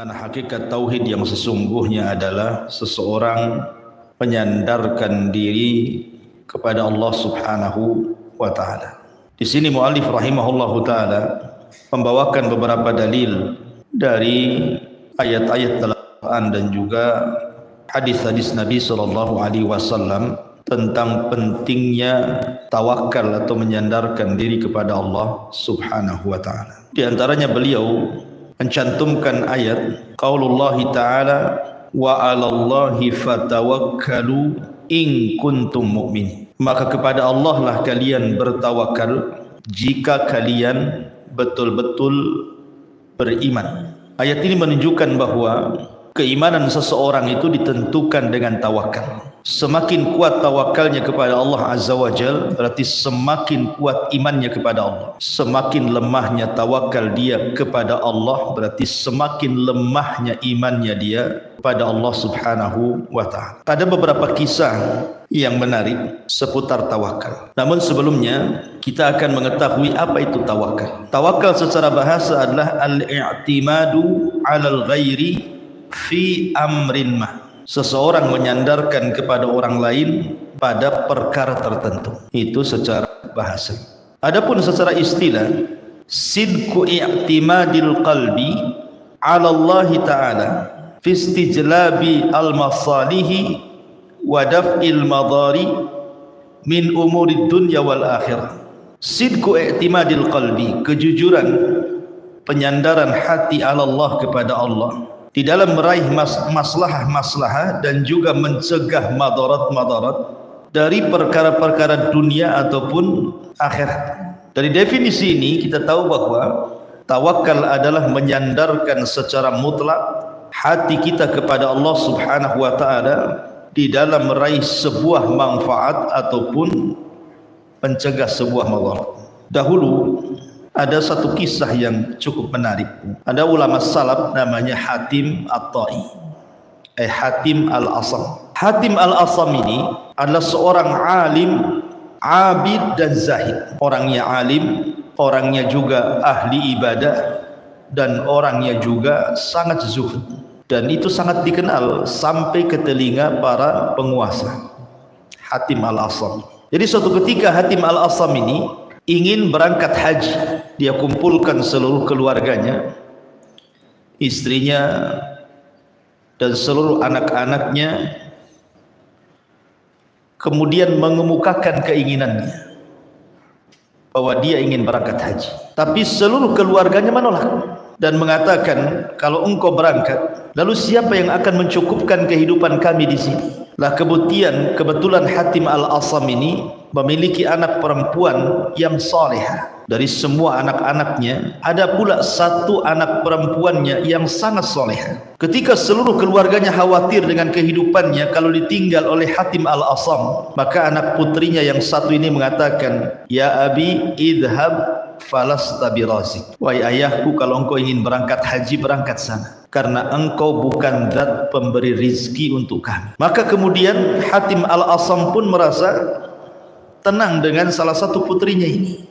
di mana hakikat tauhid yang sesungguhnya adalah seseorang menyandarkan diri kepada Allah Subhanahu wa taala. Di sini muallif rahimahullahu taala membawakan beberapa dalil dari ayat-ayat Al-Qur'an dan juga hadis-hadis Nabi sallallahu alaihi wasallam tentang pentingnya tawakal atau menyandarkan diri kepada Allah Subhanahu wa taala. Di antaranya beliau mencantumkan ayat qaulullah ta'ala wa 'alallahi fatawakkalu in kuntum mu'minin. Maka kepada Allah lah kalian bertawakal jika kalian betul-betul beriman. Ayat ini menunjukkan bahwa keimanan seseorang itu ditentukan dengan tawakal. Semakin kuat tawakalnya kepada Allah Azza wa Jal, berarti semakin kuat imannya kepada Allah. Semakin lemahnya tawakal dia kepada Allah, berarti semakin lemahnya imannya dia kepada Allah Subhanahu wa ta'ala. Ada beberapa kisah yang menarik seputar tawakal. Namun sebelumnya kita akan mengetahui apa itu tawakal. Tawakal secara bahasa adalah al-i'timadu 'alal ghairi fi amrin ma. Seseorang menyandarkan kepada orang lain pada perkara tertentu. Itu secara bahasa. Adapun secara istilah, sidqu i'timadil qalbi 'ala Allah ta'ala fi istijlabi al-masalihi wa daf'il madari min umuri dunya wal akhirah. Sidqu i'timadil qalbi, kejujuran penyandaran hati 'ala Allah kepada Allah di dalam meraih maslahah dan juga mencegah madarat dari perkara-perkara dunia ataupun akhirat. Dari definisi ini kita tahu bahwa tawakal adalah menyandarkan secara mutlak hati kita kepada Allah Subhanahu wa taala di dalam meraih sebuah manfaat ataupun mencegah sebuah madarat. Dahulu ada satu kisah yang cukup menarik. Ada ulama salaf namanya Hatim At-Tai, Hatim Al-Asam. Hatim Al-Asam ini adalah seorang alim, abid dan zahid. Orangnya alim, orangnya juga ahli ibadah, dan orangnya juga sangat zuhud. Dan itu sangat dikenal sampai ke telinga para penguasa. Hatim Al-Asam. Jadi suatu ketika Hatim Al-Asam ini ingin berangkat haji. Dia kumpulkan seluruh keluarganya, istrinya dan seluruh anak-anaknya, kemudian mengemukakan keinginannya bahwa dia ingin berangkat haji. Tapi seluruh keluarganya menolak dan mengatakan, kalau engkau berangkat, lalu siapa yang akan mencukupkan kehidupan kami di sini? Lah kebetulan Hatim Al-Asam ini memiliki anak perempuan yang salihah. Dari semua anak-anaknya ada pula satu anak perempuannya yang sangat salihah. Ketika seluruh keluarganya khawatir dengan kehidupannya kalau ditinggal oleh Hatim Al-Asam, maka anak putrinya yang satu ini mengatakan, ya abi idhab falasta birazik. Wahai ayahku, kalau engkau ingin berangkat haji, berangkat sana, karena engkau bukan zat pemberi rizki untuk kami. Maka kemudian Hatim Al-Asam pun merasa tenang dengan salah satu putrinya ini.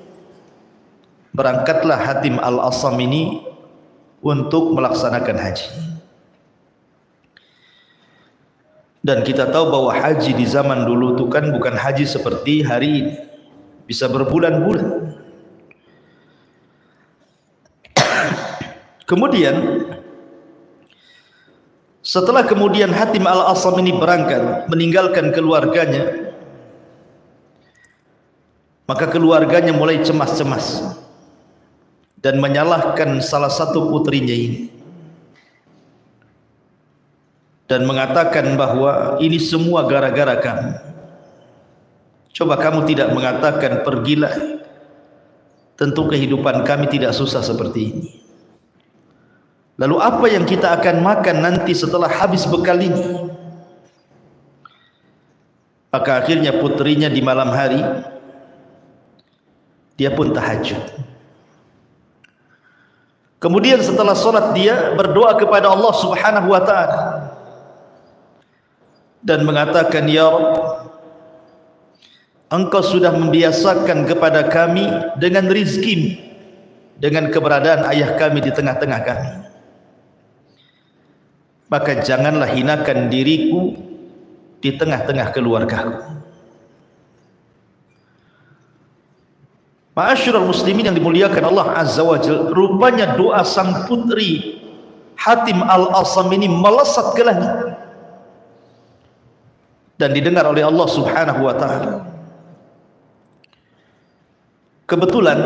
Berangkatlah Hatim Al-Asam ini untuk melaksanakan haji. Dan kita tahu bahwa haji di zaman dulu itu kan bukan haji seperti hari ini, bisa berbulan-bulan. Kemudian setelah kemudian Hatim Al-Asam ini berangkat meninggalkan keluarganya, maka keluarganya mulai cemas-cemas dan menyalahkan salah satu putrinya ini dan mengatakan bahwa ini semua gara-gara kamu. Coba kamu tidak mengatakan pergilah, tentu kehidupan kami tidak susah seperti ini. Lalu apa yang kita akan makan nanti setelah habis bekal ini? Maka akhirnya putrinya di malam hari dia pun tahajud. Kemudian setelah sholat dia berdoa kepada Allah Subhanahu wa ta'ala dan mengatakan, ya Rabb, engkau sudah membiasakan kepada kami dengan rizki, dengan keberadaan ayah kami di tengah-tengah kami. maka janganlah hinakan diriku di tengah-tengah keluargaku. Ma'asyiral muslimin yang dimuliakan Allah Azza wa Jalla, rupanya doa sang putri Hatim Al-Asam ini melesat ke langit dan didengar oleh Allah Subhanahu wa taala. Kebetulan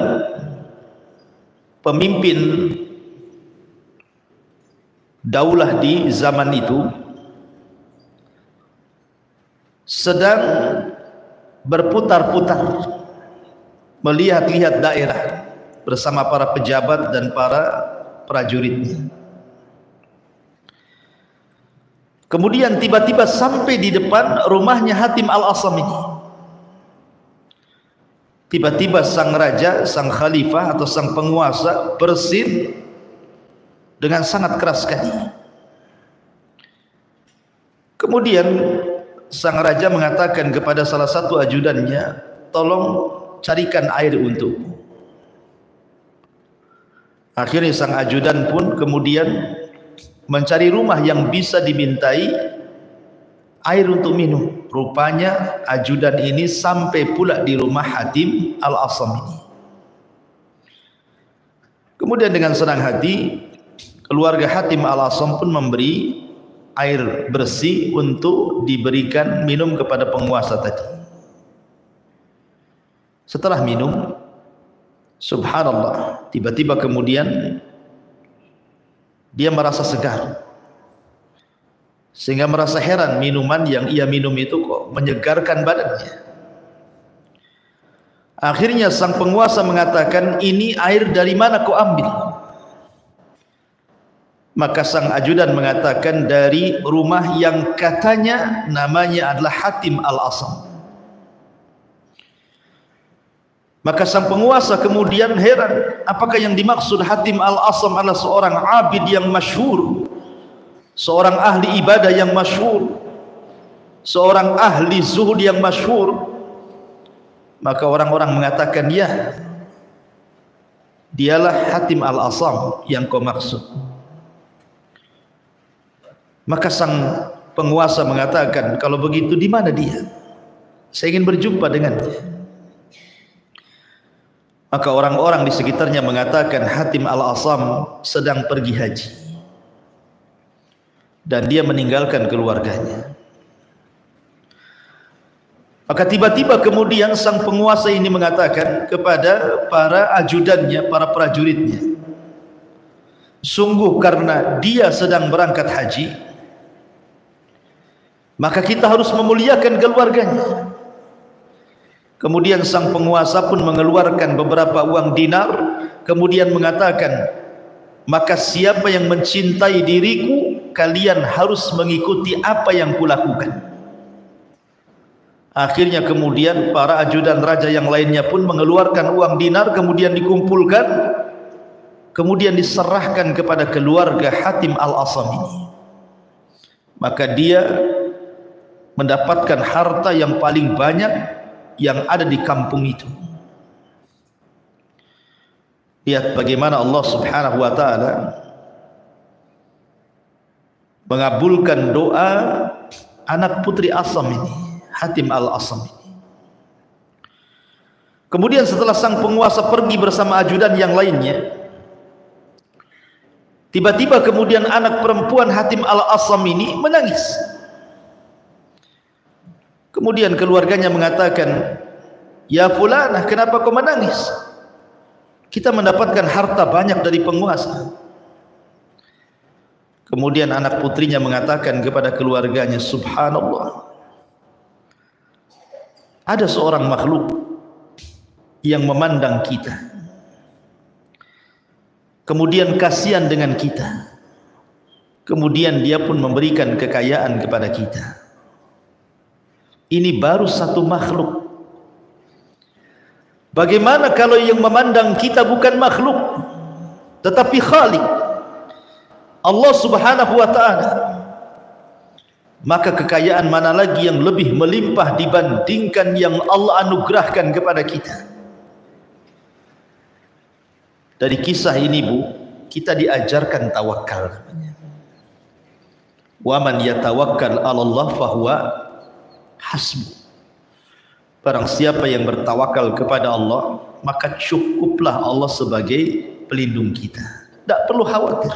pemimpin daulah di zaman itu sedang berputar-putar melihat-lihat daerah bersama para pejabat dan para prajuritnya. Kemudian tiba-tiba sampai di depan rumahnya Hatim Al-Asam ini. Tiba-tiba sang raja, sang khalifah atau sang penguasa bersin dengan sangat keras sekali. Kemudian sang raja mengatakan kepada salah satu ajudannya, tolong carikan air untukku. Akhirnya sang ajudan pun kemudian mencari rumah yang bisa dimintai air untuk minum. Rupanya ajudan ini sampai pula di rumah Hatim Al-Asam ini. Kemudian dengan senang hati keluarga Hatim Al-Asam pun memberi air bersih untuk diberikan minum kepada penguasa tadi. Setelah minum, subhanallah, tiba-tiba kemudian dia merasa segar, sehingga merasa heran minuman yang ia minum itu kok menyegarkan badannya. Akhirnya sang penguasa mengatakan, ini air dari mana kau ambil? Maka sang ajudan mengatakan, dari rumah yang katanya namanya adalah Hatim Al-Asam. Maka sang penguasa kemudian heran, apakah yang dimaksud Hatim Al-Asam adalah seorang abid yang masyhur, seorang ahli ibadah yang masyhur, seorang ahli zuhud yang masyhur. Maka orang-orang mengatakan, ya, dialah Hatim Al-Asam yang kau maksud. Maka sang penguasa mengatakan, kalau begitu di mana dia? Saya ingin berjumpa dengannya. Maka orang-orang di sekitarnya mengatakan Hatim Al-Asam sedang pergi haji dan dia meninggalkan keluarganya. Maka tiba-tiba kemudian sang penguasa ini mengatakan kepada para ajudannya, para prajuritnya, sungguh karena dia sedang berangkat haji, maka kita harus memuliakan keluarganya. Kemudian sang penguasa pun mengeluarkan beberapa uang dinar, kemudian mengatakan, maka siapa yang mencintai diriku, kalian harus mengikuti apa yang kulakukan. Akhirnya kemudian para ajudan raja yang lainnya pun mengeluarkan uang dinar, kemudian dikumpulkan, kemudian diserahkan kepada keluarga Hatim Al-Asam ini. Maka dia mendapatkan harta yang paling banyak yang ada di kampung itu. Lihat bagaimana Allah Subhanahu wa taala mengabulkan doa anak putri Asam ini, Hatim Al-Asam ini. Kemudian setelah sang penguasa pergi bersama ajudan yang lainnya, tiba-tiba kemudian anak perempuan Hatim Al-Asam ini menangis. Kemudian keluarganya mengatakan, ya fulanah, kenapa kau menangis? Kita mendapatkan harta banyak dari penguasa. Kemudian anak putrinya mengatakan kepada keluarganya, subhanallah, ada seorang makhluk yang memandang kita, kemudian kasihan dengan kita, kemudian dia pun memberikan kekayaan kepada kita. Ini baru satu makhluk. Bagaimana kalau yang memandang kita bukan makhluk, tetapi Khalik, Allah Subhanahu wa ta'ala? Maka kekayaan mana lagi yang lebih melimpah dibandingkan yang Allah anugerahkan kepada kita? Dari kisah ini, Bu, kita diajarkan tawakal. Wa man yatawakkal 'ala Allah fahuwa hasbuh. Barang siapa yang bertawakal kepada Allah, maka cukuplah Allah sebagai pelindung kita. Tidak perlu khawatir.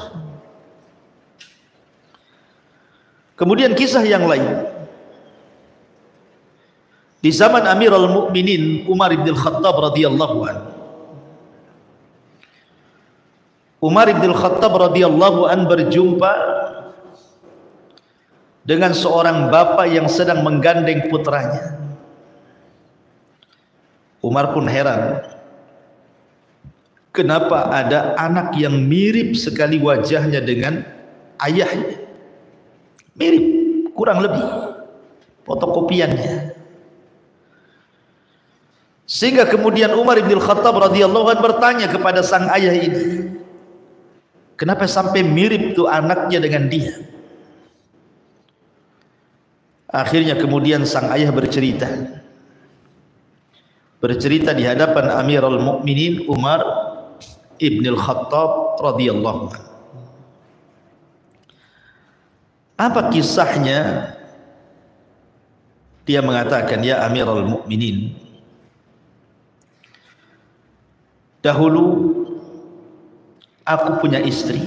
Kemudian kisah yang lain. Di zaman Amirul Mukminin Umar bin Khattab radhiyallahu anhu. Umar bin Khattab radhiyallahu anhu berjumpa dengan seorang bapak yang sedang menggandeng putranya. Umar pun heran, kenapa ada anak yang mirip sekali wajahnya dengan ayahnya. Mirip, kurang lebih fotokopiannya. Sehingga kemudian Umar bin Khattab radhiyallahu anhu bertanya kepada sang ayah ini, kenapa sampai mirip tuh anaknya dengan dia? Akhirnya kemudian sang ayah bercerita di hadapan Amirul Mukminin Umar ibn Khattab radhiyallahu anhu. Apa kisahnya? Dia mengatakan, ya Amirul Mukminin, dahulu aku punya istri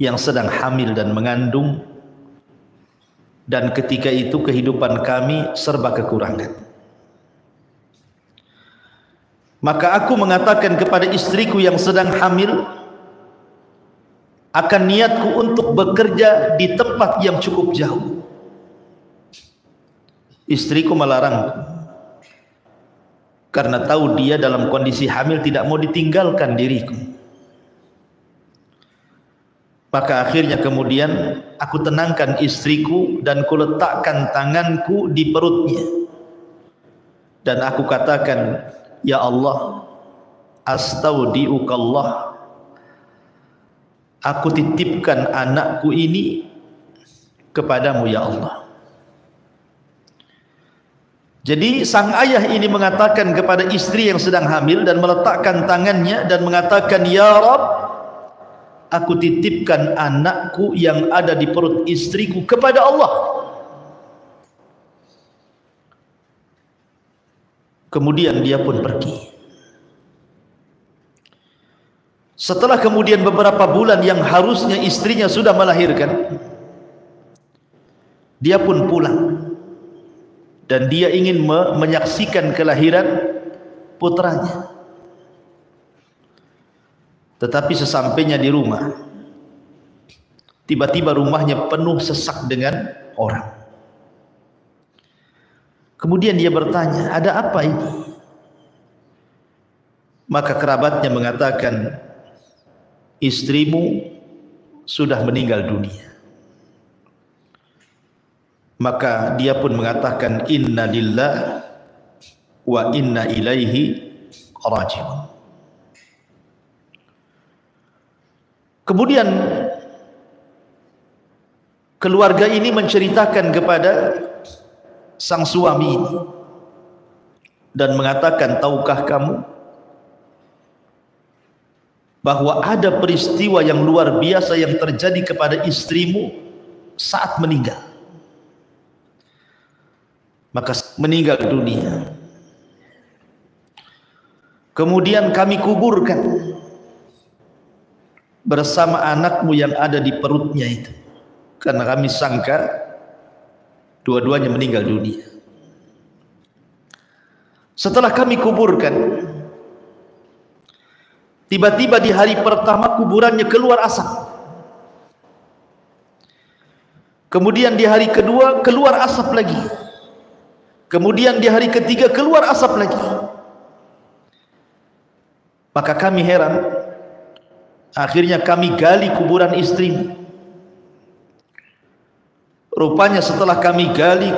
yang sedang hamil dan mengandung, dan ketika itu kehidupan kami serba kekurangan. Maka aku mengatakan kepada istriku yang sedang hamil, akan niatku untuk bekerja di tempat yang cukup jauh. Istriku melarangku, karena tahu dia dalam kondisi hamil tidak mau ditinggalkan diriku. Maka akhirnya kemudian aku tenangkan istriku dan kuletakkan tanganku di perutnya, dan aku katakan, ya Allah, astaudiukallah, aku titipkan anakku ini kepadamu ya Allah. Jadi sang ayah ini mengatakan kepada istri yang sedang hamil dan meletakkan tangannya dan mengatakan, ya Rabb, aku titipkan anakku yang ada di perut istriku kepada Allah. Kemudian dia pun pergi. Setelah kemudian beberapa bulan yang harusnya istrinya sudah melahirkan, dia pun pulang. Dan dia ingin menyaksikan kelahiran putranya. Tetapi sesampainya di rumah, tiba-tiba rumahnya penuh sesak dengan orang. Kemudian dia bertanya, ada apa ini? Maka kerabatnya mengatakan, istrimu sudah meninggal dunia. Maka dia pun mengatakan, inna lillah wa inna ilaihi raji'un. Kemudian keluarga ini menceritakan kepada sang suami ini dan mengatakan, tahukah kamu bahwa ada peristiwa yang luar biasa yang terjadi kepada istrimu saat meninggal? Maka meninggal dunia. Kemudian kami kuburkan bersama anakmu yang ada di perutnya itu, karena kami sangka dua-duanya meninggal dunia. Setelah kami kuburkan, tiba-tiba di hari pertama kuburannya keluar asap. Kemudian di hari kedua keluar asap lagi. Kemudian di hari ketiga keluar asap lagi. Maka kami heran. Akhirnya kami gali kuburan istrimu. Rupanya setelah kami gali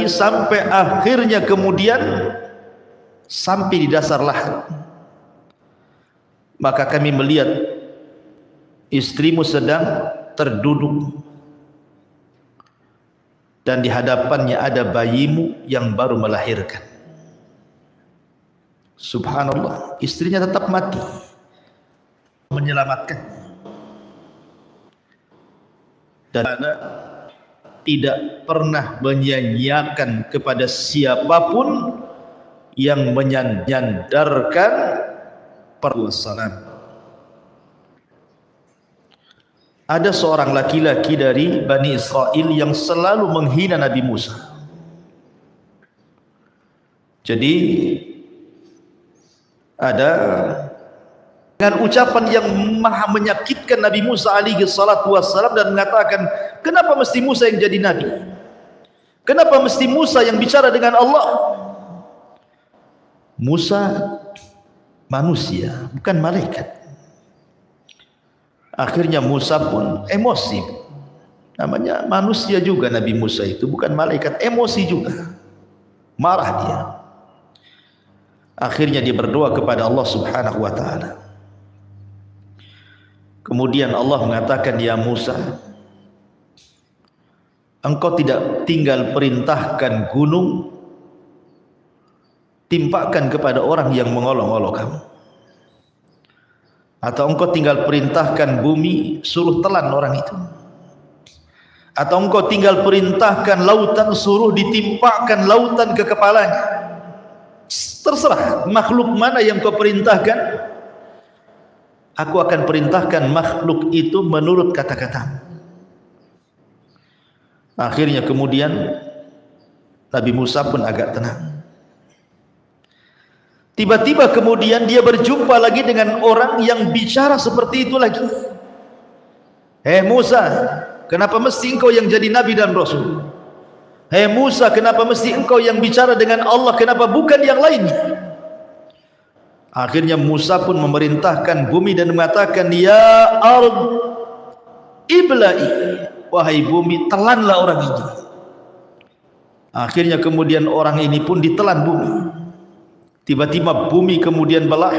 sampai akhirnya kemudian sampai di dasar lahat. Maka kami melihat istrimu sedang terduduk dan di hadapannya ada bayimu yang baru melahirkan. Subhanallah, istrinya tetap mati, menyelamatkan. dan tidak pernah menyanyiakan kepada siapapun yang menyandarkan perwasalan. Ada seorang laki-laki dari Bani Israel yang selalu menghina Nabi Musa. Jadi ada dengan ucapan yang maha menyakitkan Nabi Musa alaihi salatu wassalam dan mengatakan, kenapa mesti Musa yang jadi nabi? Kenapa mesti Musa yang bicara dengan Allah? Musa manusia, bukan malaikat. Akhirnya Musa pun emosi. Namanya manusia juga Nabi Musa itu, bukan malaikat, emosi juga. Marah dia. Akhirnya dia berdoa kepada Allah Subhanahu wa taala. Kemudian Allah mengatakan, ya Musa, engkau tidak tinggal perintahkan gunung timpakan kepada orang yang mengolok-olok kamu, atau engkau tinggal perintahkan bumi suruh telan orang itu, atau engkau tinggal perintahkan lautan suruh ditimpakan lautan ke kepalanya. Terserah makhluk mana yang kau perintahkan, aku akan perintahkan makhluk itu menurut kata-katamu. Akhirnya kemudian Nabi Musa pun agak tenang. Tiba-tiba kemudian dia berjumpa lagi dengan orang yang bicara seperti itu lagi. Musa, kenapa mesti engkau yang jadi nabi dan rasul? Musa, kenapa mesti engkau yang bicara dengan Allah, kenapa bukan yang lainnya? Akhirnya Musa pun memerintahkan bumi dan mengatakan, ya ard ibla'i, wahai bumi telanlah orang ini. Akhirnya kemudian orang ini pun ditelan bumi. Tiba-tiba bumi kemudian belah.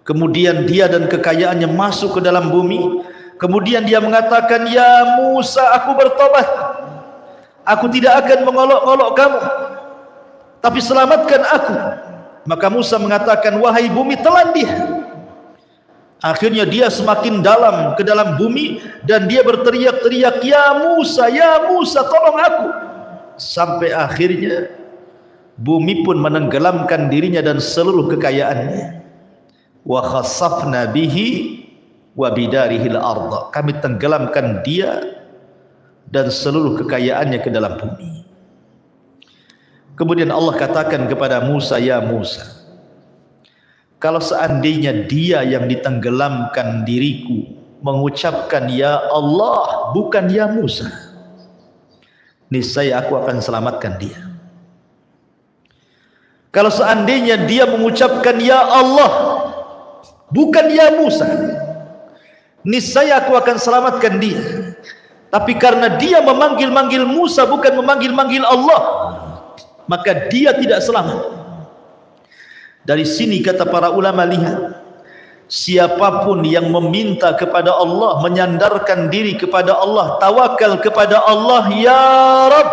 Kemudian dia dan kekayaannya masuk ke dalam bumi. Kemudian dia mengatakan, ya Musa, aku bertobat. Aku tidak akan mengolok-olok kamu, tapi selamatkan aku. Maka Musa mengatakan, wahai bumi telan dia. Akhirnya dia semakin dalam ke dalam bumi dan dia berteriak-teriak, ya Musa, tolong aku. Sampai akhirnya bumi pun menenggelamkan dirinya dan seluruh kekayaannya. Wa khasafna bihi wa bidarihil arda, kami tenggelamkan dia dan seluruh kekayaannya ke dalam bumi. Kemudian Allah katakan kepada Musa, ya Musa, kalau seandainya dia yang ditenggelamkan diriku mengucapkan ya Allah bukan ya Musa, niscaya aku akan selamatkan dia. Kalau seandainya dia mengucapkan ya Allah bukan ya Musa, niscaya aku akan selamatkan dia. Tapi karena dia memanggil-manggil Musa bukan memanggil-manggil Allah, maka dia tidak selamat. Dari sini kata para ulama, lihat, siapapun yang meminta kepada Allah, menyandarkan diri kepada Allah, tawakal kepada Allah, ya Rabb,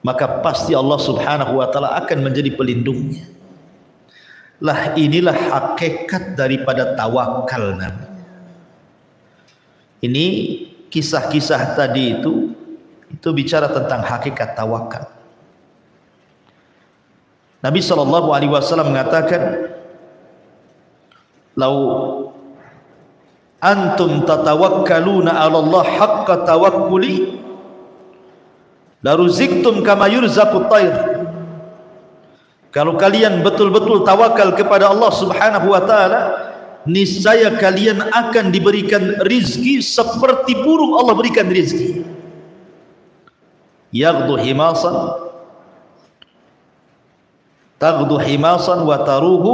maka pasti Allah Subhanahu wa taala akan menjadi pelindungnya. Lah inilah hakikat daripada tawakal namanya. Ini kisah-kisah tadi itu bicara tentang hakikat tawakal. Nabi SAW mengatakan, lau antum tatawakkaluna 'ala Allah haqqa tawakkuli laruziktum kama yurzaqut tayr. Kalau kalian betul-betul tawakal kepada Allah Subhanahu wa taala, niscaya kalian akan diberikan rizki seperti burung Allah berikan rizki. Yaghdu himasan, taghdu himasan wa taruhu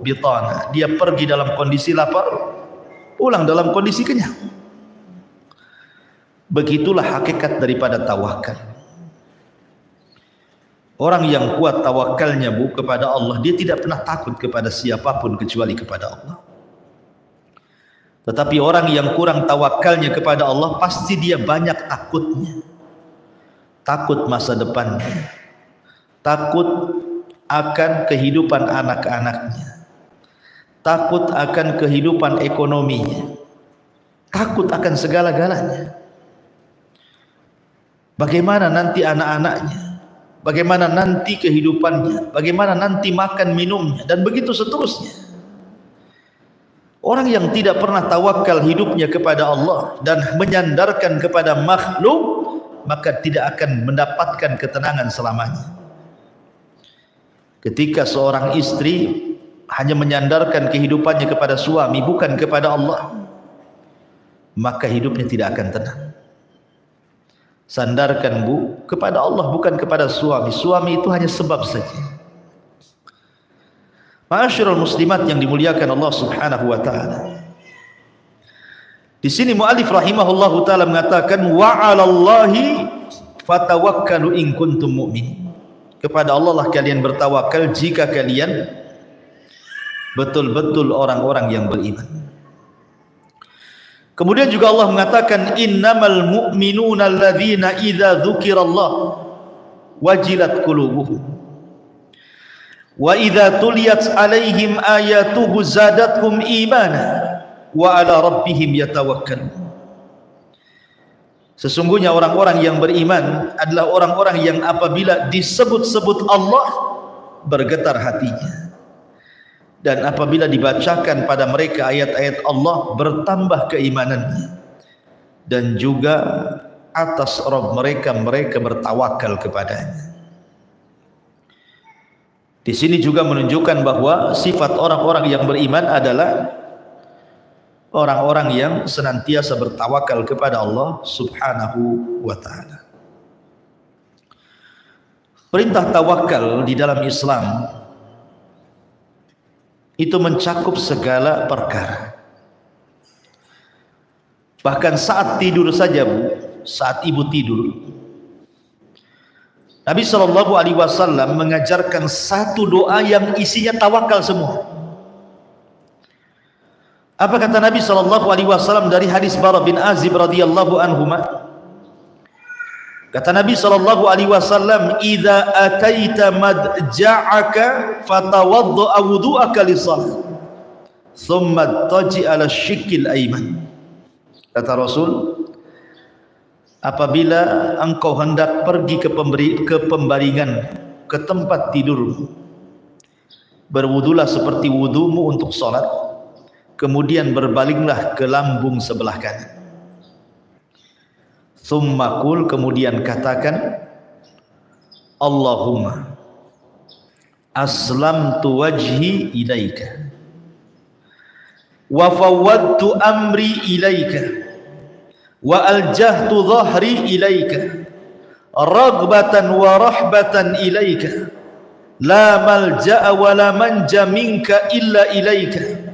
bitana. Dia pergi dalam kondisi lapar, pulang dalam kondisi kenyang. Begitulah hakikat daripada tawakal. Orang yang kuat tawakalnya kepada Allah, dia tidak pernah takut kepada siapapun kecuali kepada Allah. Tetapi orang yang kurang tawakalnya kepada Allah, pasti dia banyak takutnya. Takut masa depannya, takut akan kehidupan anak-anaknya, takut akan kehidupan ekonominya, takut akan segala-galanya. Bagaimana nanti anak-anaknya, bagaimana nanti kehidupannya, bagaimana nanti makan minumnya, dan begitu seterusnya. Orang yang tidak pernah tawakal hidupnya kepada Allah dan menyandarkan kepada makhluk, maka tidak akan mendapatkan ketenangan selamanya. Ketika seorang istri hanya menyandarkan kehidupannya kepada suami, bukan kepada Allah, maka hidupnya tidak akan tenang. Sandarkan kepada Allah, bukan kepada suami. Suami itu hanya sebab saja. Ma'asyiral muslimat yang dimuliakan Allah Subhanahu wa taala. Di sini muallif rahimahullahu taala mengatakan wa 'alallahi fatawakkalu in kuntum mu'minin. Kepada Allah lah kalian bertawakal jika kalian betul-betul orang-orang yang beriman. Kemudian juga Allah mengatakan innamal mu'minuna alladzina idza dzukirallah wajilat qulubuhum wa idza tuliyat alaihim ayatuhu zadatuhum imana wa ala rabbihim yatawakkalun. Sesungguhnya orang-orang yang beriman adalah orang-orang yang apabila disebut-sebut Allah bergetar hatinya, dan apabila dibacakan pada mereka ayat-ayat Allah bertambah keimanannya, dan juga atas Rabb mereka bertawakal kepadanya. Di sini juga menunjukkan bahwa sifat orang-orang yang beriman adalah orang-orang yang senantiasa bertawakal kepada Allah Subhanahu wa ta'ala. Perintah tawakal di dalam Islam itu mencakup segala perkara. Bahkan saat tidur saja, saat ibu tidur, Nabi SAW mengajarkan satu doa yang isinya tawakal semua. Apa kata Nabi SAW dari hadis Bara bin Azib radhiyallahu anhuma? Kata Nabi SAW, "Idza ataita madja'aka fatawadda wudu'aka lis-shalah, thumma taji 'ala syikil aiman." Kata Rasul, apabila engkau hendak pergi ke pembaringan, ke tempat tidurmu, berwudulah seperti wudumu untuk salat, kemudian berbalinglah ke lambung sebelah kanan. Tsumma qul, kemudian katakan, Allahumma aslamtu wajhi ilaika wa fawwadtu amri ilaika wa aljahtu dhahri ilaika raghbatan wa rahbatan ilaika la malja'a wa la manja minka illa ilaika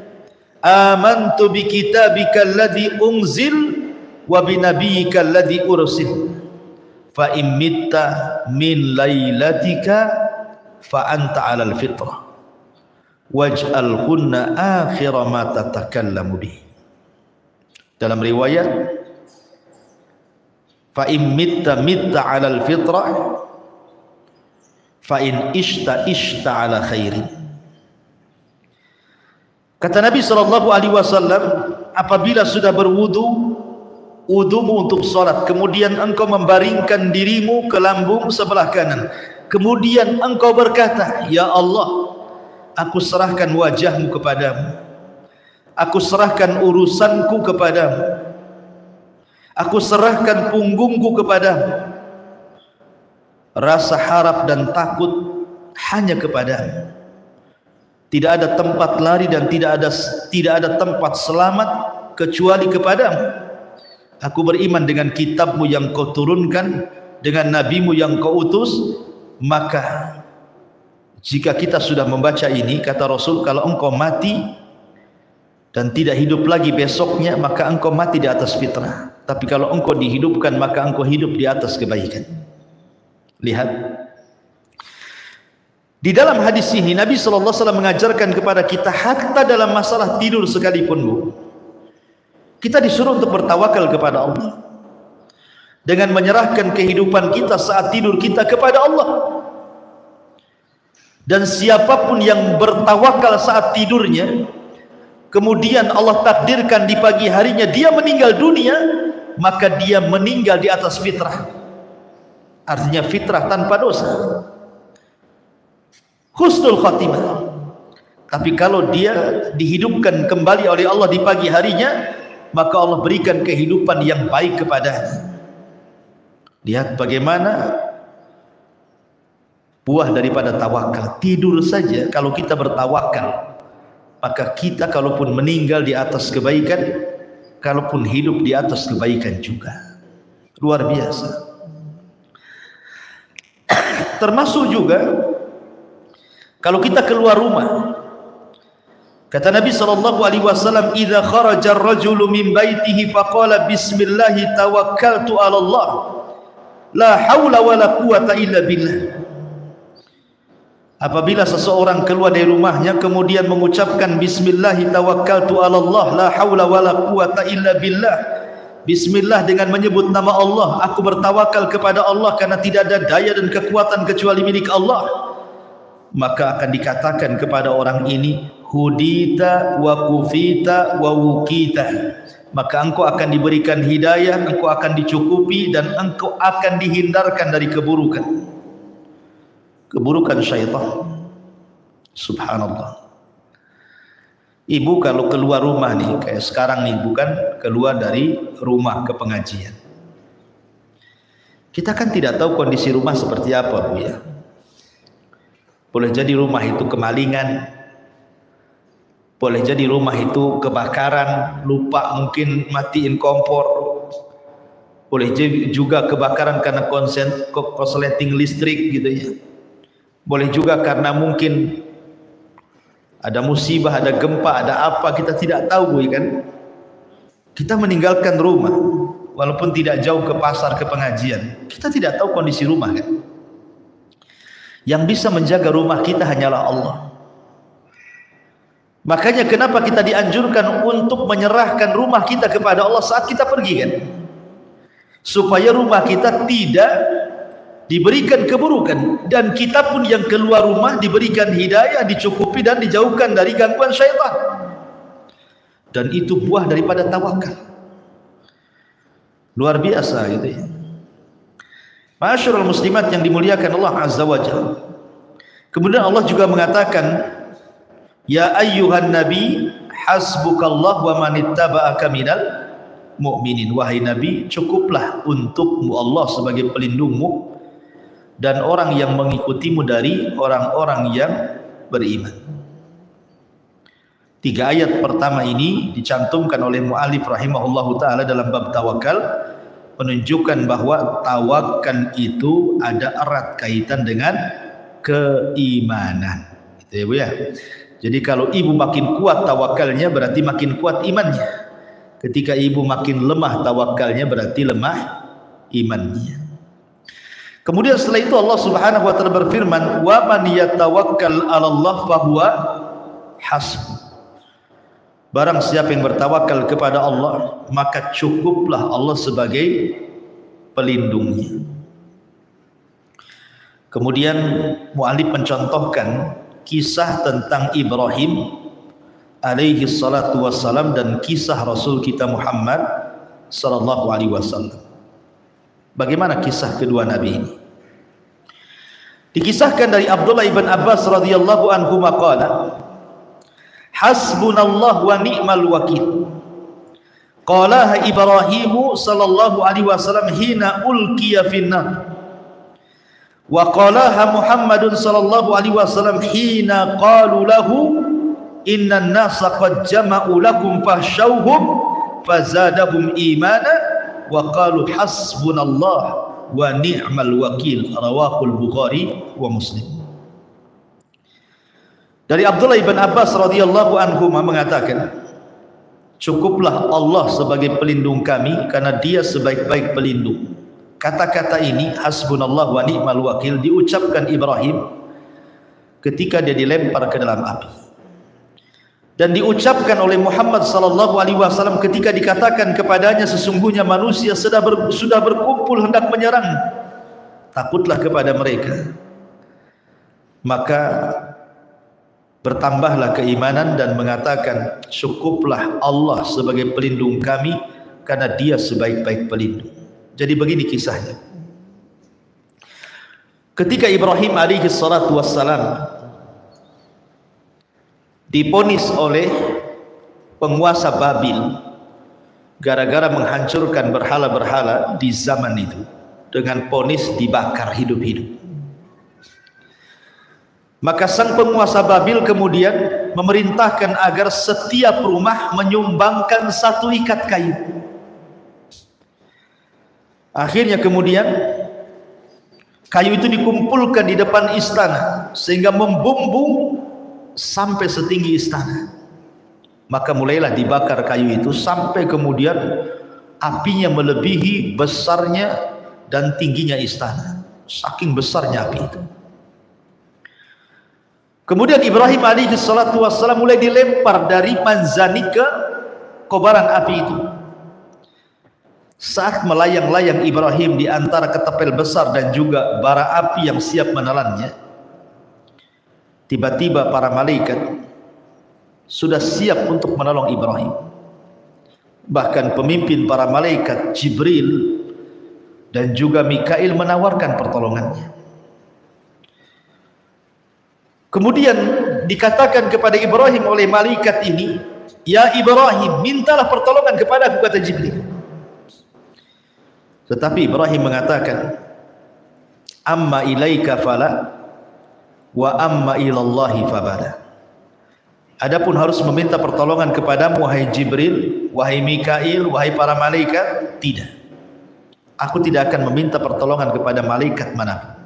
amantu bi kitabika alladhi unzil wa bi nabiyyika alladhi ursil fa in mitta min lailatika fa anta 'alal fitrah waj'al kunna akhira ma tatakallamu bih. Dalam riwayat fa in mitta 'alal fitrah fa in ishta 'ala khairin. Kata Nabi SAW, apabila sudah berwudu, wudumu untuk salat, kemudian engkau membaringkan dirimu ke lambung sebelah kanan, kemudian engkau berkata, ya Allah, aku serahkan wajahmu kepadamu, aku serahkan urusanku kepadamu, aku serahkan punggungku kepadamu, rasa harap dan takut hanya kepadamu. Tidak ada tempat lari dan tidak ada tempat selamat kecuali kepadamu. Aku beriman dengan kitabmu yang kau turunkan, dengan nabimu yang kau utus. Maka jika kita sudah membaca ini, kata Rasul, kalau engkau mati dan tidak hidup lagi besoknya, maka engkau mati di atas fitrah. Tapi kalau engkau dihidupkan, maka engkau hidup di atas kebaikan. Lihat, di dalam hadis ini Nabi SAW mengajarkan kepada kita, hatta dalam masalah tidur sekalipun, kita disuruh untuk bertawakal kepada Allah, dengan menyerahkan kehidupan kita saat tidur kita kepada Allah. Dan siapapun yang bertawakal saat tidurnya, kemudian Allah takdirkan di pagi harinya dia meninggal dunia, maka dia meninggal di atas fitrah. Artinya fitrah tanpa dosa, husnul khatimah. Tapi kalau dia dihidupkan kembali oleh Allah di pagi harinya, maka Allah berikan kehidupan yang baik kepadanya. Lihat bagaimana buah daripada tawakal. Tidur saja kalau kita bertawakal, maka kita kalaupun meninggal di atas kebaikan, kalaupun hidup di atas kebaikan juga. Luar biasa. Termasuk juga kalau kita keluar rumah, kata Nabi SAW, "Idza kharaja ar-rajulu min baitihi faqala bismillah tawakkaltu 'ala Allah, la haula wala quwata illa billah." Apabila seseorang keluar dari rumahnya kemudian mengucapkan bismillah tawakkaltu 'ala Allah, la haula wala quwata illa billah. Bismillah dengan menyebut nama Allah, aku bertawakal kepada Allah karena tidak ada daya dan kekuatan kecuali milik Allah. Maka akan dikatakan kepada orang ini, hudita wa kufita wa wukita. Maka engkau akan diberikan hidayah, engkau akan dicukupi, dan engkau akan dihindarkan dari keburukan syaitan. Subhanallah. Ibu kalau keluar rumah nih, kayak sekarang nih, bukan keluar dari rumah ke pengajian, kita kan tidak tahu kondisi rumah seperti apa, Bu ya. Boleh jadi rumah itu kemalingan, boleh jadi rumah itu kebakaran, lupa mungkin matiin kompor, boleh jadi juga kebakaran karena korsleting listrik gitu ya. Boleh juga karena mungkin ada musibah, ada gempa, ada apa, kita tidak tahu, Bu kan. Kita meninggalkan rumah walaupun tidak jauh ke pasar, ke pengajian, kita tidak tahu kondisi rumah kan. Yang bisa menjaga rumah kita hanyalah Allah. Makanya kenapa kita dianjurkan untuk menyerahkan rumah kita kepada Allah saat kita pergi kan, supaya rumah kita tidak diberikan keburukan, dan kita pun yang keluar rumah diberikan hidayah, dicukupi dan dijauhkan dari gangguan syaitan. Dan itu buah daripada tawakal. Luar biasa gitu ya. Ma'asyiral muslimat yang dimuliakan Allah Azza wa Jalla. Kemudian Allah juga mengatakan, ya ayyuhan nabi hasbukallah wa manittaba'aka minal mu'minin. Wahai nabi, cukuplah untukmu Allah sebagai pelindungmu dan orang yang mengikutimu dari orang-orang yang beriman. 3 ayat pertama ini dicantumkan oleh mu'alif rahimahullahu ta'ala dalam bab tawakal, menunjukkan bahwa tawakal itu ada erat kaitan dengan keimanan. Gitu ya, Bu ya. Jadi kalau ibu makin kuat tawakalnya, berarti makin kuat imannya. Ketika ibu makin lemah tawakalnya, berarti lemah imannya. Kemudian setelah itu Allah Subhanahu wa taala berfirman, "Wa man yatawakkal 'ala Allah fa huwa hasbuh." Barang siapa yang bertawakal kepada Allah, maka cukuplah Allah sebagai pelindungnya. Kemudian mu'alif mencontohkan kisah tentang Ibrahim alaihi salatu wassalam dan kisah Rasul kita Muhammad sallallahu alaihi wasallam. Bagaimana kisah kedua nabi ini? Dikisahkan dari Abdullah ibn Abbas radhiyallahu anhu maqala, hasbunallah wa ni'mal wakil. Qalaha Ibrahimu sallallahu alaihi wasallam hina ulqiya finnar. Wa qalaha Muhammadun sallallahu alaihi wasallam hina qalu lahu innan nasa qad jama'u lakum fahshawhum fazadahum imana wa qalu hasbunallah wa ni'mal wakil. Rawahul Bukhari wa Muslim. Dari Abdullah ibn Abbas radhiyallahu anhu mengatakan, cukuplah Allah sebagai pelindung kami karena dia sebaik-baik pelindung. Kata-kata ini hasbunallah wa ni'mal wakil diucapkan Ibrahim ketika dia dilempar ke dalam api, dan diucapkan oleh Muhammad sallallahu alaihi wasallam ketika dikatakan kepadanya sesungguhnya manusia sudah berkumpul hendak menyerang, takutlah kepada mereka. Maka bertambahlah keimanan dan mengatakan, cukuplah Allah sebagai pelindung kami karena Dia sebaik-baik pelindung. Jadi begini kisahnya. Ketika Ibrahim alaihi salatu wassalam diponis oleh penguasa Babil gara-gara menghancurkan berhala-berhala di zaman itu, dengan ponis dibakar hidup-hidup. Maka sang penguasa Babil kemudian memerintahkan agar setiap rumah menyumbangkan satu ikat kayu. Akhirnya kemudian kayu itu dikumpulkan di depan istana sehingga membumbung sampai setinggi istana. Maka mulailah dibakar kayu itu sampai kemudian apinya melebihi besarnya dan tingginya istana. Saking besarnya api itu. Kemudian Ibrahim alaihi salatu wassalam mulai dilempar dari manzani ke kobaran api itu. Saat melayang-layang Ibrahim di antara ketapel besar dan juga bara api yang siap menelannya, tiba-tiba para malaikat sudah siap untuk menolong Ibrahim. Bahkan pemimpin para malaikat Jibril dan juga Mikail menawarkan pertolongannya. Kemudian dikatakan kepada Ibrahim oleh malaikat ini, "Ya Ibrahim, mintalah pertolongan kepadaku," kata Jibril. Tetapi Ibrahim mengatakan, "Amma ilaika fala wa amma ilallahi fabala." Adapun harus meminta pertolongan kepadamu wahai Jibril, wahai Mikail, wahai para malaikat, tidak. Aku tidak akan meminta pertolongan kepada malaikat manapun.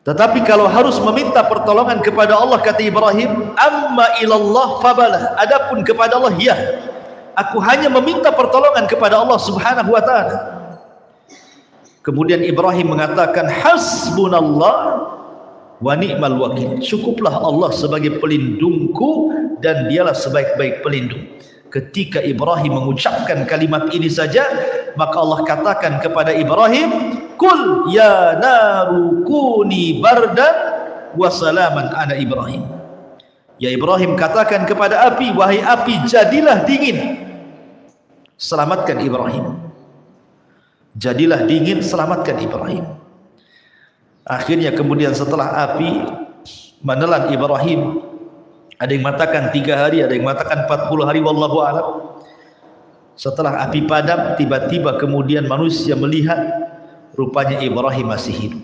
Tetapi kalau harus meminta pertolongan kepada Allah, kata Ibrahim, amma ilallah fabala. Adapun kepada Allah, ya, aku hanya meminta pertolongan kepada Allah subhanahu wa ta'ala. Kemudian Ibrahim mengatakan, hasbunallah wa ni'mal wakil. Cukuplah Allah sebagai pelindungku dan Dialah sebaik-baik pelindung. Ketika Ibrahim mengucapkan kalimat ini saja, maka Allah katakan kepada Ibrahim, kul ya naru kuni bardan wa salaman ala Ibrahim. Ya Ibrahim, katakan kepada api, wahai api, jadilah dingin, selamatkan Ibrahim. Jadilah dingin, selamatkan Ibrahim. Akhirnya kemudian setelah api menelan Ibrahim, ada yang mengatakan 3 hari, ada yang mengatakan 40 hari, wallahu a'lam. Setelah api padam, tiba-tiba kemudian manusia melihat rupanya Ibrahim masih hidup.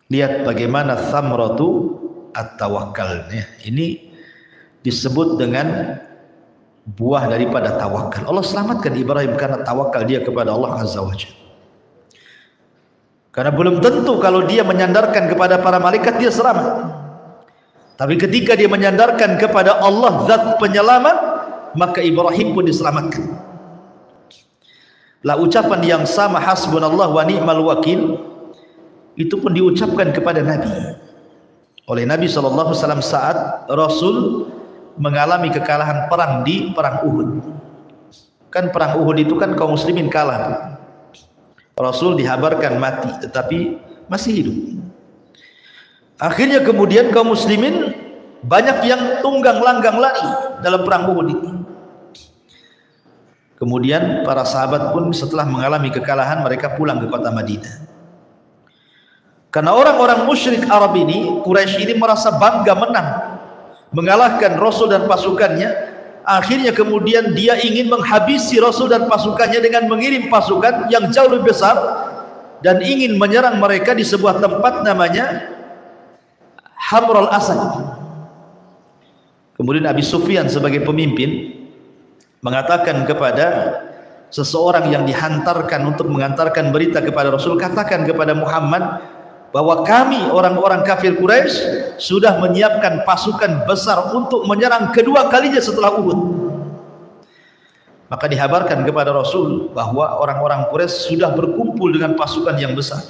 Lihat bagaimana thamratu at-tawakkal. Ini disebut dengan buah daripada tawakal. Allah selamatkan Ibrahim karena tawakal dia kepada Allah Azza wa Jalla. Karena belum tentu kalau dia menyandarkan kepada para malaikat dia selamat. Tapi ketika dia menyandarkan kepada Allah zat penyelamat, maka Ibrahim pun diselamatkan. Lah ucapan yang sama, hasbunallah wa ni'mal wakil, itu pun diucapkan kepada Nabi oleh Nabi SAW saat Rasul mengalami kekalahan perang di perang Uhud. Kan perang Uhud itu kan kaum muslimin kalah. Rasul dihabarkan mati tetapi masih hidup. Akhirnya kemudian kaum muslimin banyak yang tunggang langgang lari dalam perang Uhud ini. Kemudian para sahabat pun setelah mengalami kekalahan mereka pulang ke kota Madinah. Karena orang-orang musyrik Arab ini, Quraisy ini merasa bangga menang, mengalahkan Rasul dan pasukannya. Akhirnya kemudian dia ingin menghabisi Rasul dan pasukannya dengan mengirim pasukan yang jauh lebih besar dan ingin menyerang mereka di sebuah tempat namanya Hamrul Asad. Kemudian Abi Sufyan sebagai pemimpin mengatakan kepada seseorang yang dihantarkan untuk mengantarkan berita kepada Rasul, katakan kepada Muhammad bahwa kami orang-orang kafir Quraisy sudah menyiapkan pasukan besar untuk menyerang kedua kalinya setelah Uhud. Maka dihabarkan kepada Rasul bahwa orang-orang Quraisy sudah berkumpul dengan pasukan yang besar.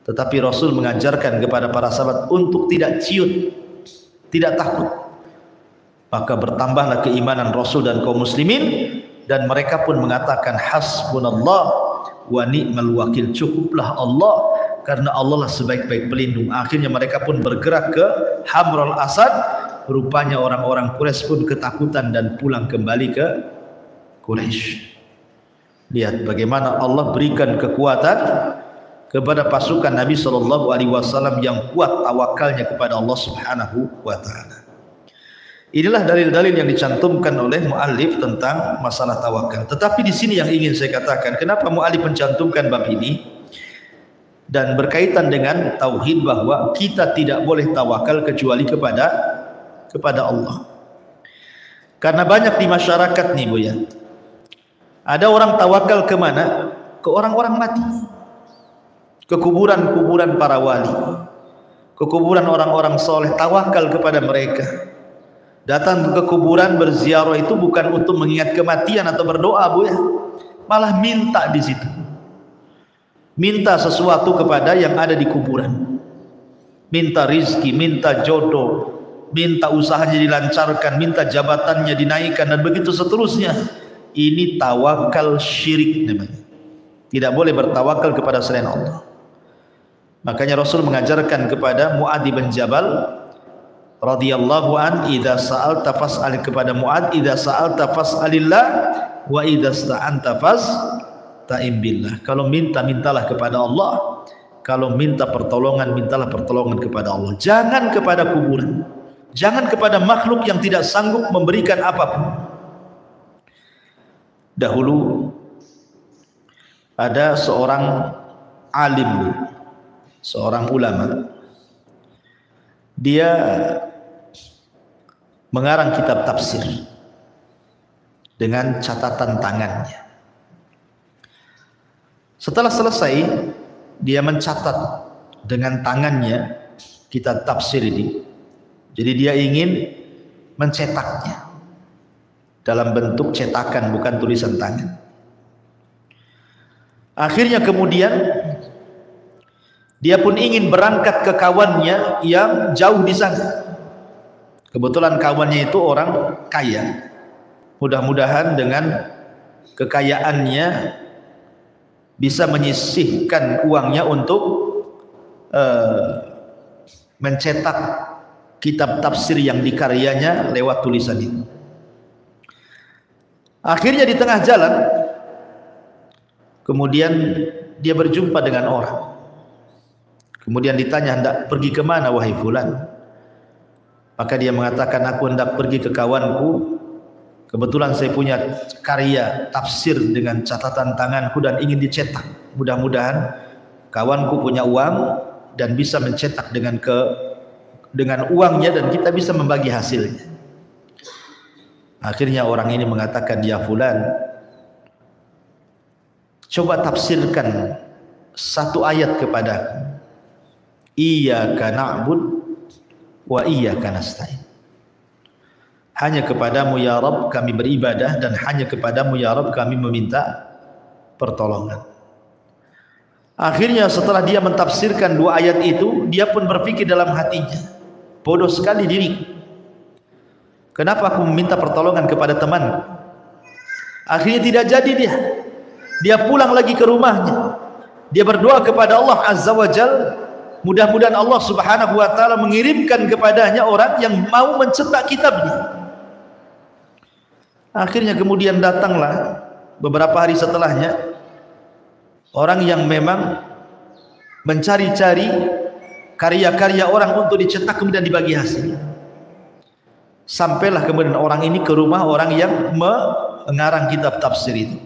Tetapi Rasul mengajarkan kepada para sahabat untuk tidak ciut, tidak takut. Maka bertambahlah keimanan Rasul dan kaum muslimin, dan mereka pun mengatakan hasbunallah wa ni'mal wakil. Cukuplah Allah karena Allah lah sebaik-baik pelindung. Akhirnya mereka pun bergerak ke Hamrul Asad. Rupanya orang-orang Quraisy pun ketakutan dan pulang kembali ke Quraisy. Lihat bagaimana Allah berikan kekuatan kepada pasukan Nabi SAW yang kuat tawakalnya kepada Allah Subhanahu wa taala. Inilah dalil-dalil yang dicantumkan oleh muallif tentang masalah tawakal. Tetapi di sini yang ingin saya katakan, kenapa muallif mencantumkan bab ini dan berkaitan dengan tauhid, bahwa kita tidak boleh tawakal kecuali kepada Allah. Karena banyak di masyarakat nih Bu ya, ada orang tawakal kemana? Ke orang-orang mati, ke kuburan-kuburan para wali, ke kuburan orang-orang soleh, tawakal kepada mereka. Datang ke kuburan berziarah itu bukan untuk mengingat kematian atau berdoa Bu ya, malah minta di situ, minta sesuatu kepada yang ada di kuburan, minta rizki, minta jodoh, minta usahanya dilancarkan, minta jabatannya dinaikkan, dan begitu seterusnya. Ini tawakal syirik namanya. Tidak boleh bertawakal kepada selain Allah. Makanya Rasul mengajarkan kepada Mu'adz bin Jabal radhiyallahu an, idza sa'alta fas'al, kepada Mu'adz, idza sa'alta fas'alillah wa idza sta'anta fasta'in billah. Kalau minta, mintalah kepada Allah. Kalau minta pertolongan, mintalah pertolongan kepada Allah. Jangan kepada kuburan, jangan kepada makhluk yang tidak sanggup memberikan apapun. Dahulu ada seorang alim, seorang ulama, dia mengarang kitab tafsir dengan catatan tangannya. Setelah selesai, dia mencatat dengan tangannya kitab tafsir ini. Jadi dia ingin mencetaknya dalam bentuk cetakan, bukan tulisan tangan. Akhirnya kemudian dia pun ingin berangkat ke kawannya yang jauh di sana. Kebetulan kawannya itu orang kaya. Mudah-mudahan dengan kekayaannya bisa menyisihkan uangnya untuk mencetak kitab tafsir yang dikaryanya lewat tulisan itu. Akhirnya di tengah jalan kemudian dia berjumpa dengan orang. Kemudian ditanya, hendak pergi kemana wahai fulan? Maka dia mengatakan, aku hendak pergi ke kawanku. Kebetulan saya punya karya tafsir dengan catatan tanganku dan ingin dicetak. Mudah-mudahan kawanku punya uang dan bisa mencetak dengan uangnya, dan kita bisa membagi hasilnya. Akhirnya orang ini mengatakan, ya fulan, coba tafsirkan satu ayat kepadaku. Iyyaka na'bud wa iyyaka nasta'in. Hanya kepadamu ya Rabb kami beribadah, dan hanya kepadamu ya Rabb kami meminta pertolongan. Akhirnya setelah dia mentafsirkan dua ayat itu, dia pun berpikir dalam hatinya, bodoh sekali diriku. Kenapa aku meminta pertolongan kepada temanku? Akhirnya tidak jadi dia. Dia pulang lagi ke rumahnya. Dia berdoa kepada Allah Azza wa Jalla, mudah-mudahan Allah Subhanahu wa taala mengirimkan kepadanya orang yang mau mencetak kitabnya. Akhirnya kemudian datanglah beberapa hari setelahnya orang yang memang mencari-cari karya-karya orang untuk dicetak kemudian dibagi hasil. Sampailah kemudian orang ini ke rumah orang yang mengarang kitab tafsir itu.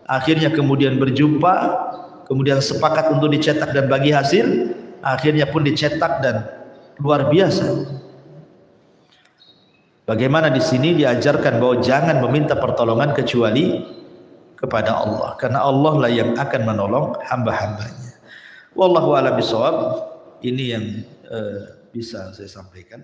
Akhirnya kemudian berjumpa, kemudian sepakat untuk dicetak dan bagi hasil. Akhirnya pun dicetak dan luar biasa. Bagaimana di sini diajarkan bahwa jangan meminta pertolongan kecuali kepada Allah, karena Allah lah yang akan menolong hamba-hambanya. Wallahu a'lam bishawab. Ini yang bisa saya sampaikan.